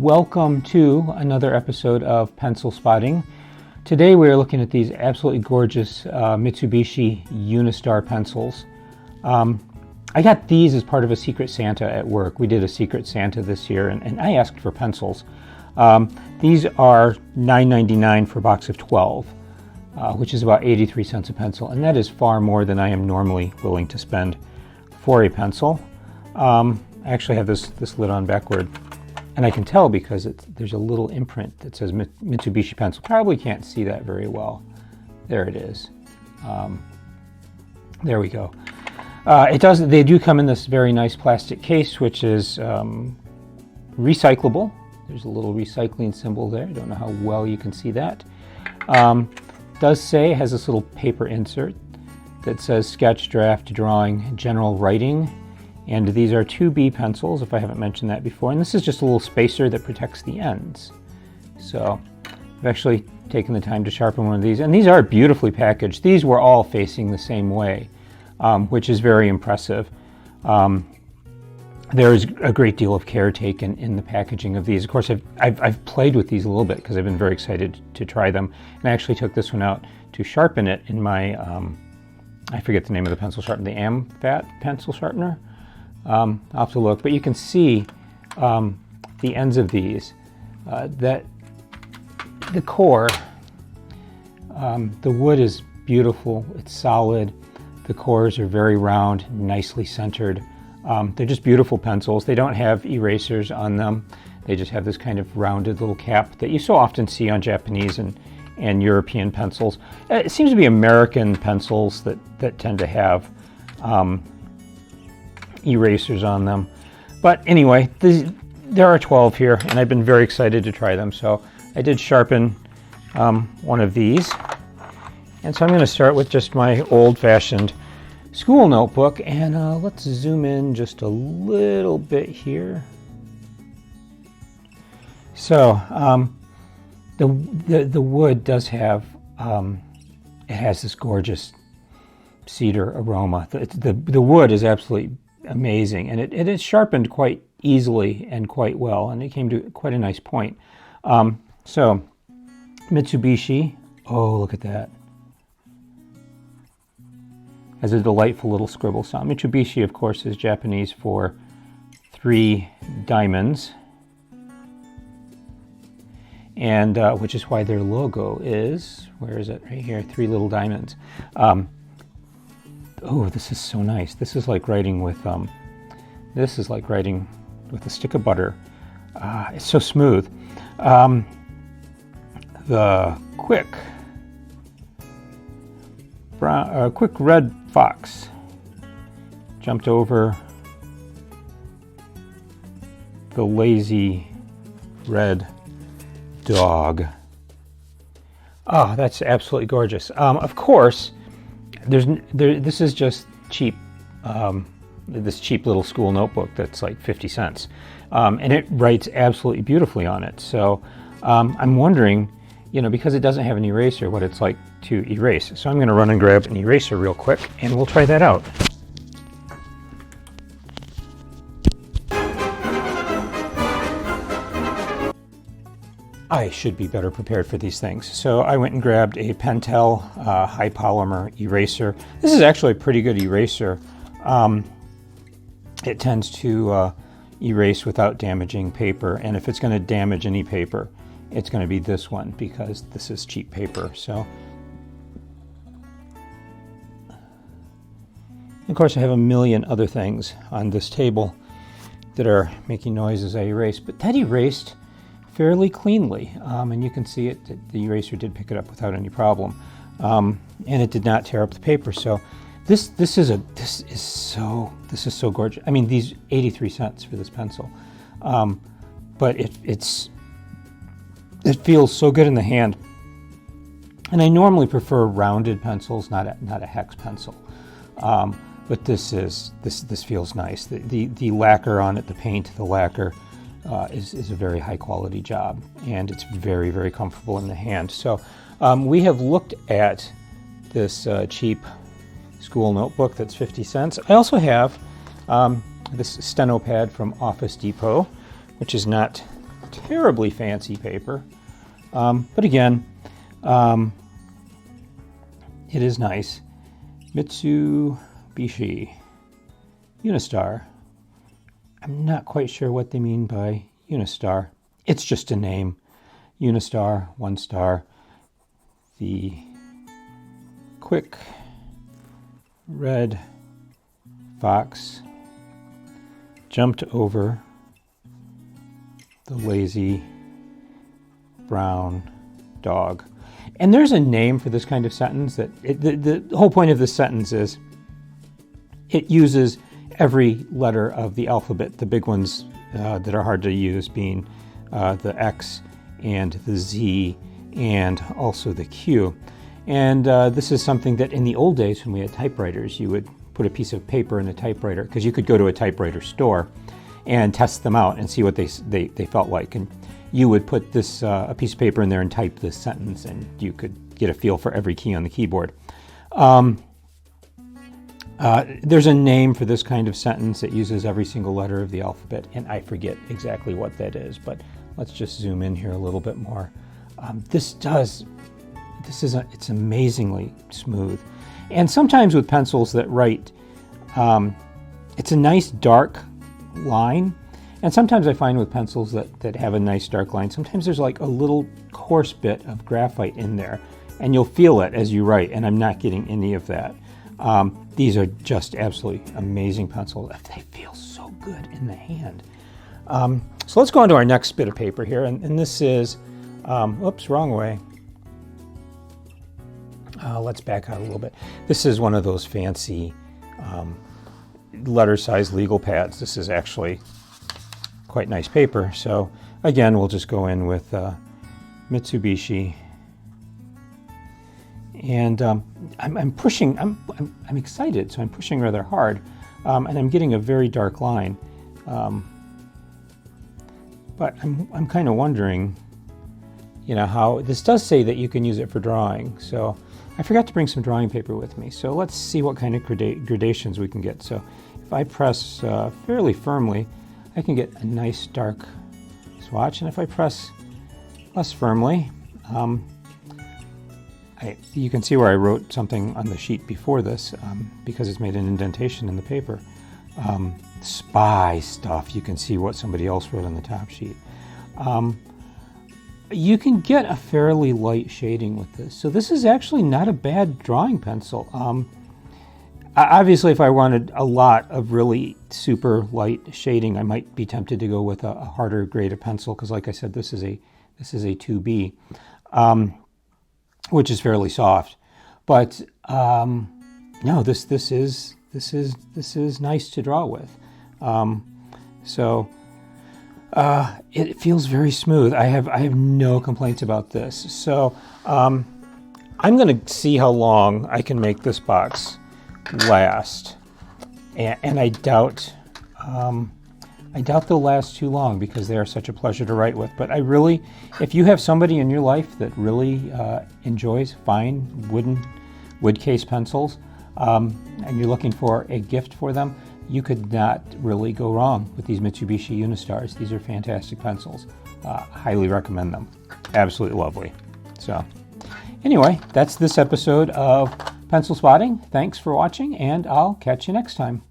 Welcome to another episode of Pencil Spotting. Today we are looking at these absolutely gorgeous Mitsubishi Unistar pencils. I got these as part of a Secret Santa at work. We did a Secret Santa this year and I asked for pencils. These are $9.99 for a box of 12, which is about 83 cents a pencil, and that is far more than I am normally willing to spend for a pencil. I actually have this lid on backward, and I can tell because there's a little imprint that says Mitsubishi pencil. Probably can't see that very well. There it is. There we go. They do come in this very nice plastic case, which is recyclable. There's a little recycling symbol there. I don't know how well you can see that. Does say it has this little paper insert that says sketch, draft, drawing, general writing. And these are 2B pencils, if I haven't mentioned that before. And this is just a little spacer that protects the ends. So I've actually taken the time to sharpen one of these. And these are beautifully packaged. These were all facing the same way, which is very impressive. There's a great deal of care taken in the packaging of these. Of course, I've played with these a little bit because I've been very excited to try them. And I actually took this one out to sharpen it in my, I forget the name of the pencil sharpener, the AmFat pencil sharpener. I'll have to look, but you can see the ends of these, that the core, the wood is beautiful, it's solid, the cores are very round, nicely centered. They're just beautiful pencils. They don't have erasers on them. They just have this kind of rounded little cap that you so often see on Japanese and European pencils. It seems to be American pencils that tend to have erasers on them. But anyway, there are 12 here, and I've been very excited to try them. So I did sharpen one of these. And so I'm going to start with just my old-fashioned school notebook, and let's zoom in just a little bit here. So the wood does have, it has this gorgeous cedar aroma. The wood is absolutely amazing, and it is sharpened quite easily and quite well, and it came to quite a nice point. So Mitsubishi, oh, look at that. Has a delightful little scribble sound. Mitsubishi, of course, is Japanese for 3 diamonds, and which is why their logo is, where is it? Right here, 3 little diamonds. Oh, this is so nice. This is like writing with a stick of butter. It's so smooth. The quick red fox jumped over the lazy red dog. Oh, that's absolutely gorgeous. Of course, this is just cheap, this cheap little school notebook that's like 50 cents. And it writes absolutely beautifully on it. So I'm wondering, because it doesn't have an eraser, what it's like to erase. So I'm going to run and grab an eraser real quick, and we'll try that out. I should be better prepared for these things. So I went and grabbed a Pentel high polymer eraser. This is actually a pretty good eraser. It tends to erase without damaging paper, and if it's going to damage any paper, it's going to be this one because this is cheap paper. So, of course, I have a million other things on this table that are making noise as I erase, but that erased fairly cleanly, and you can see it. The eraser did pick it up without any problem, and it did not tear up the paper. So, this is so gorgeous. I mean, these 83 cents for this pencil, but it feels so good in the hand. And I normally prefer rounded pencils, not a hex pencil. But this feels nice. The lacquer on it, the paint, the lacquer, is a very high quality job, and it's very, very comfortable in the hand. So we have looked at this cheap school notebook that's 50 cents. I also have this steno pad from Office Depot, which is not terribly fancy paper. But again, it is nice. Mitsubishi Unistar. I'm not quite sure what they mean by Unistar. It's just a name. Unistar, 1 star. The quick red fox jumped over the lazy brown dog. And there's a name for this kind of sentence. That the whole point of this sentence is it uses every letter of the alphabet, the big ones that are hard to use being the X and the Z and also the Q. And this is something that in the old days when we had typewriters, you would put a piece of paper in a typewriter, because you could go to a typewriter store and test them out and see what they felt like. And you would put this a piece of paper in there and type this sentence, and you could get a feel for every key on the keyboard. There's a name for this kind of sentence that uses every single letter of the alphabet, and I forget exactly what that is, but let's just zoom in here a little bit more. It's amazingly smooth. And sometimes with pencils that write, it's a nice dark line. And sometimes I find with pencils that have a nice dark line, sometimes there's like a little coarse bit of graphite in there, and you'll feel it as you write, and I'm not getting any of that. These are just absolutely amazing pencils. They feel so good in the hand. So let's go on to our next bit of paper here, and this is, oops, wrong way. Let's back out a little bit. This is one of those fancy letter-size legal pads. This is actually quite nice paper. So again, we'll just go in with Mitsubishi, and I'm pushing. I'm excited, so I'm pushing rather hard, and I'm getting a very dark line. But I'm kind of wondering, how this does say that you can use it for drawing. So I forgot to bring some drawing paper with me. So let's see what kind of gradations we can get. So if I press fairly firmly, I can get a nice dark swatch. And if I press less firmly, you can see where I wrote something on the sheet before this, because it's made an indentation in the paper. Spy stuff. You can see what somebody else wrote on the top sheet. You can get a fairly light shading with this. So this is actually not a bad drawing pencil. Obviously, if I wanted a lot of really super light shading, I might be tempted to go with a harder grade of pencil, because like I said, this is a 2B, which is fairly soft. But no, this is nice to draw with. It feels very smooth. I have no complaints about this. So I'm going to see how long I can make this box last, and I doubt they'll last too long, because they are such a pleasure to write with. But if you have somebody in your life that really enjoys fine wood case pencils, and you're looking for a gift for them, you could not really go wrong with these Mitsubishi Unistars. These are fantastic pencils. Highly recommend them. Absolutely lovely. So anyway, that's this episode of Pencil Spotting. Thanks for watching, and I'll catch you next time.